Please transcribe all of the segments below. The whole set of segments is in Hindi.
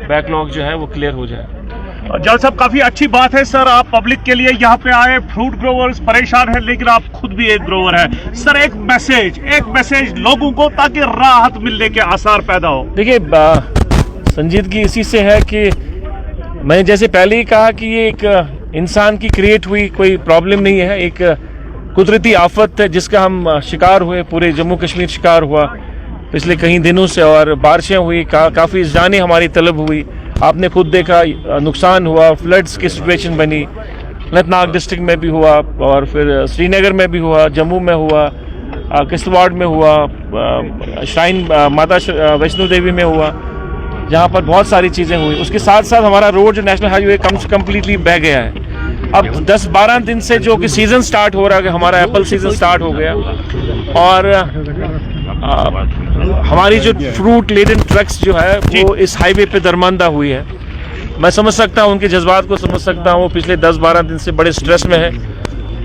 बैकलॉग जो है वो क्लियर हो जाए। जल साहब, काफी अच्छी बात है सर, आप पब्लिक के लिए यहाँ पे आए। फ्रूट ग्रोवर्स परेशान है, लेकिन आप खुद भी एक ग्रोवर है सर। एक मैसेज लोगों को, ताकि राहत मिलने के आसार पैदा हो। देखिए, संजीदगी इसी से है कि मैंने जैसे पहले ही कहा कि ये एक इंसान की क्रिएट हुई कोई प्रॉब्लम नहीं है, एक कुदरती आफत है जिसका हम शिकार हुए, पूरे जम्मू कश्मीर शिकार हुआ पिछले कई दिनों से। और बारिशें हुई, काफ़ी जानें हमारी तलब हुई, आपने खुद देखा नुकसान हुआ, फ्लड्स की सिचुएशन बनी, अनंतनाग डिस्ट्रिक्ट में भी हुआ और फिर श्रीनगर में भी हुआ, जम्मू में हुआ, किश्तवाड़ में हुआ, श्राइन माता वैष्णो देवी में हुआ, जहाँ पर बहुत सारी चीज़ें हुई। उसके साथ साथ हमारा रोड जो नेशनल हाईवे कम्प्लीटली बह गया है। अब 10-12 दिन से जो कि सीज़न स्टार्ट हो रहा है, हमारा एप्पल सीज़न स्टार्ट हो गया और हमारी जो फ्रूट लेडन ट्रक्स जो है वो इस हाईवे पे दरमंदा हुई है। मैं समझ सकता हूँ, उनके जज्बात को समझ सकता हूँ। वो पिछले 10-12 दिन से बड़े स्ट्रेस में है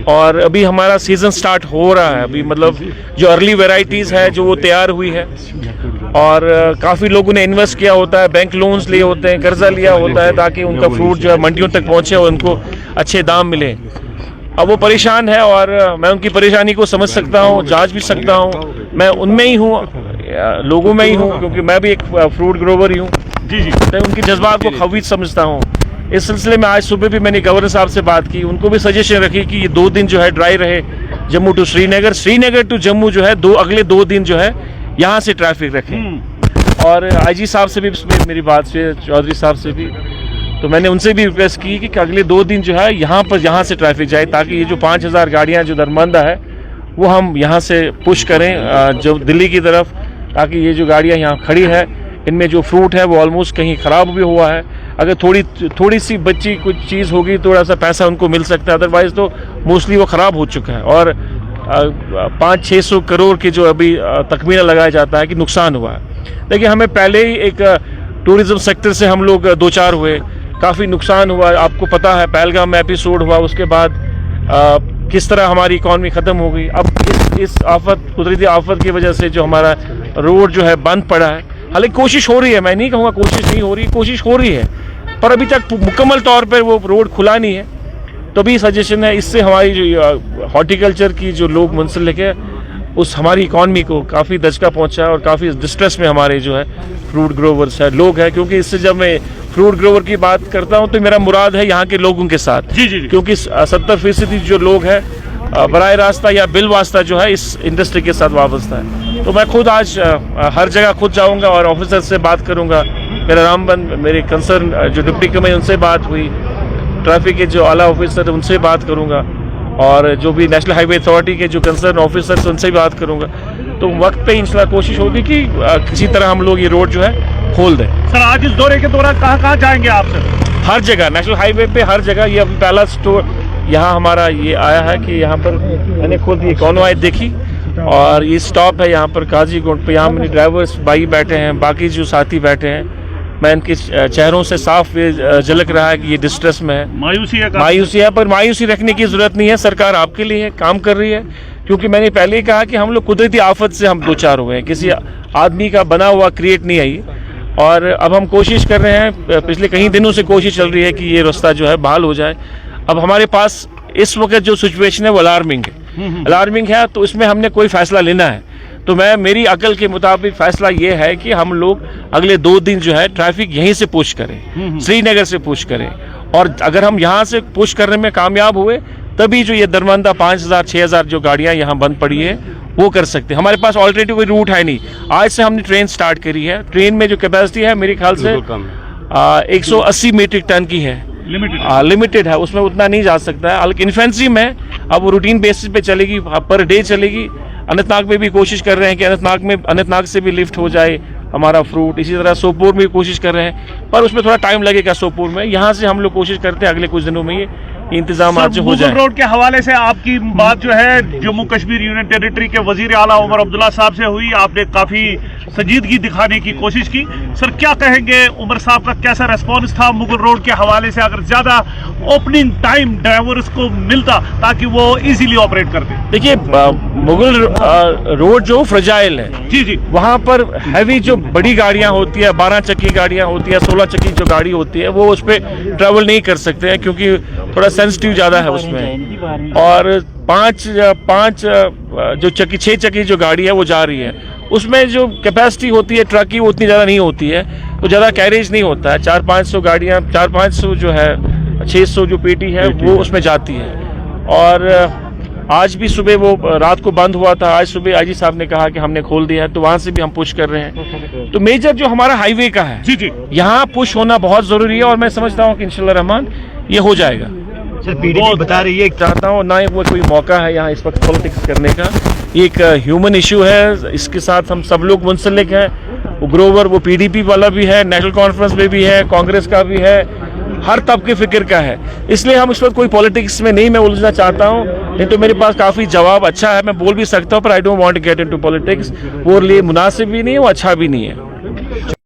और अभी हमारा सीज़न स्टार्ट हो रहा है। अभी मतलब जो अर्ली वेराइटीज़ है जो वो तैयार हुई है और काफ़ी लोगों ने इन्वेस्ट किया होता है, बैंक लोन्स लिए होते हैं, कर्जा लिया होता है ताकि उनका फ्रूट जो है मंडियों तक पहुँचे और उनको अच्छे दाम मिले। अब वो परेशान है और मैं उनकी परेशानी को समझ सकता हूँ, जांच भी सकता हूँ। मैं उनमें ही हूँ, लोगों में ही हूँ, क्योंकि मैं भी एक फ्रूट ग्रोवर ही हूँ। जी, तो उनकी जज्बात को खवीज समझता हूँ। इस सिलसिले में आज सुबह भी मैंने गवर्नर साहब से बात की, उनको भी सजेशन रखी कि ये 2 दिन जो है ड्राई रहे, जम्मू टू श्रीनगर टू जम्मू जो है अगले 2 दिन जो है यहाँ से ट्रैफिक रखें। और IG साहब से भी मेरी बात से, चौधरी साहब से भी, तो मैंने उनसे भी रिक्वेस्ट की कि अगले 2 दिन जो है यहाँ से ट्रैफिक जाए, ताकि ये जो 5000 गाड़ियाँ जो दरमंदा है वो हम यहाँ से पुश करें जो दिल्ली की तरफ, ताकि ये जो गाड़ियाँ यहाँ खड़ी है इनमें जो फ्रूट है वो ऑलमोस्ट कहीं ख़राब भी हुआ है। अगर थोड़ी सी बच्ची कुछ चीज़ होगी, थोड़ा सा पैसा उनको मिल सकता है, अदरवाइज़ तो मोस्टली वो ख़राब हो चुका है। और 500-600 करोड़ की जो अभी तखमीना लगाया जाता है कि नुकसान हुआ है। देखिए, हमें पहले ही एक टूरिज़्म सेक्टर से हम लोग 2-4 हुए, काफ़ी नुकसान हुआ। आपको पता है पहलगाम में एपिसोड हुआ, उसके बाद किस तरह हमारी इकॉनमी ख़त्म हो गई। अब इस कुदरती आफत की वजह से जो हमारा रोड जो है बंद पड़ा है, हालांकि कोशिश हो रही है, मैं नहीं कहूँगा कोशिश नहीं हो रही, कोशिश हो रही है, पर अभी तक मुकम्मल तौर पर वो रोड खुला नहीं है। तो भी सजेशन है, इससे हमारी जो हॉर्टिकल्चर की जो लोग मुंसलिक है उस हमारी इकॉनमी को काफ़ी दचका पहुँचा है और काफ़ी डिस्ट्रेस में हमारे जो है फ्रूट ग्रोवर्स है लोग हैं। क्योंकि इससे जब मैं फ्रूट ग्रोवर की बात करता हूँ तो मेरा मुराद है यहाँ के लोगों के साथ। जी। क्योंकि 70% जो लोग हैं बराह रास्ता या बिल वास्ता जो है इस इंडस्ट्री के साथ वाबस्ता है। तो मैं खुद आज हर जगह खुद जाऊँगा और ऑफिसर से बात करूँगा। मेरा रामबन मेरे कंसर्न जो डिप्टी कमिश्नर उनसे बात हुई, ट्रैफिक के जो आला ऑफिसर उनसे बात करूँगा और जो भी नेशनल हाईवे अथॉरिटी के जो कंसर्न ऑफिसर्स उनसे भी बात करूँगा। तो वक्त पे इंशाल्लाह कोशिश होगी कि किसी तरह हम लोग ये रोड जो है खोल दें। सर, आज इस दौरे के दौरान कहाँ जाएंगे आप सर? हर जगह नेशनल हाईवे पे, हर जगह। ये अभी पहला स्टोर यहाँ हमारा ये आया है कि यहाँ पर मैंने खुद ये कॉन्वॉय देखी और ये स्टॉप है यहाँ पर काजीगुंड पे। यहाँ मेरे ड्राइवर्स भाई बैठे हैं, बाकी जो साथी बैठे हैं, मैं इनके चेहरों से साफ झलक रहा है कि ये डिस्ट्रेस में है, मायूसी है। पर मायूसी रखने की ज़रूरत नहीं है, सरकार आपके लिए है, काम कर रही है। क्योंकि मैंने पहले ही कहा कि हम लोग कुदरती आफत से हम 2-4 हुए हैं, किसी आदमी का बना हुआ क्रिएट नहीं आई। और अब हम कोशिश कर रहे हैं, पिछले कई दिनों से कोशिश चल रही है कि ये रास्ता जो है बहाल हो जाए। अब हमारे पास इस वक्त जो सिचुएशन है वो अलार्मिंग है, तो इसमें हमने कोई फैसला लेना है। तो मेरी अकल के मुताबिक फैसला ये है कि हम लोग अगले 2 दिन जो है ट्रैफिक यहीं से पुश करें, श्रीनगर से पुश करें। और अगर हम यहाँ से पुश करने में कामयाब हुए तभी जो ये दरमंदा 5000-6000 जो गाड़ियाँ यहाँ बंद पड़ी है वो कर सकते हैं। हमारे पास ऑल्टरनेटिव कोई रूट है नहीं। आज से हमने ट्रेन स्टार्ट करी है। ट्रेन में जो कैपेसिटी है मेरे ख्याल से 180 मीट्रिक टन की है, लिमिटेड है, उसमें उतना नहीं जा सकता है। हालांकि इन्फेंट्री में अब वो रूटीन बेसिस पे चलेगी, पर डे चलेगी। अनंतनाग में भी कोशिश कर रहे हैं कि अनंतनाग से भी लिफ्ट हो जाए हमारा फ्रूट। इसी तरह सोपोर में भी कोशिश कर रहे हैं, पर उसमें थोड़ा टाइम लगेगा सोपोर में। यहाँ से हम लोग कोशिश करते हैं अगले कुछ दिनों में ये इंतजाम आज हो जाए। रोड के हवाले से आपकी बात जो है जम्मू कश्मीर यूनियन टेरिटरी के वजीर आला उमर अब्दुल्ला साहब से हुई, आपने काफी संजीदगी दिखाने की कोशिश की। सर, क्या कहेंगे, उमर साहब का कैसा रेस्पॉन्स था मुगल रोड के हवाले से? अगर ज्यादा ओपनिंग टाइम ड्राइवर्स को मिलता ताकि वो इजीली ऑपरेट कर दे? देखिए मुगल रोड जो फ्रजाइल है जी जी। वहाँ पर हैवी जो बड़ी गाड़ियाँ होती है, 12 चक्की गाड़ियाँ होती है, 16 चक्की जो गाड़ी होती है, वो उस पर ट्रैवल नहीं कर सकते हैं क्योंकि थोड़ा सेंसिटिव ज़्यादा है उसमें। और पाँच जो चक्की 6 चक्की जो गाड़ी है वो जा रही है, उसमें जो कैपेसिटी होती है ट्रक की वो उतनी ज़्यादा नहीं होती है, तो ज़्यादा कैरेज नहीं होता है। 400-500 गाड़ियाँ, 400-500 जो है 600 जो पेटी है वो उसमें जाती है। और आज भी सुबह वो रात को बंद हुआ था, आज सुबह आईजी साहब ने कहा कि हमने खोल दिया है, तो वहाँ से भी हम पुश कर रहे हैं। तो मेजर जो हमारा हाईवे का है जी जी, यहाँ पुश होना बहुत ज़रूरी है और मैं समझता हूँ कि इंशाल्लाह रहमान ये हो जाएगा। सर पीडीपी बता रही है, चाहता हूँ ना वो कोई मौका है यहाँ इस वक्त पॉलिटिक्स करने का, एक ह्यूमन इशू है, इसके साथ हम सब लोग मुंसलिक हैं। वो ग्रोवर वो पीडीपी वाला भी है, नेशनल कॉन्फ्रेंस में भी है, कांग्रेस का भी है, हर तबके फिक्र का है, इसलिए हम इस वक्त कोई पॉलिटिक्स में नहीं मैं उलझना चाहता हूँ। नहीं तो मेरे पास काफ़ी जवाब अच्छा है, मैं बोल भी सकता हूँ, पर I don't want to get into politics. वो लिए मुनासिब भी नहीं है, वो अच्छा भी नहीं है।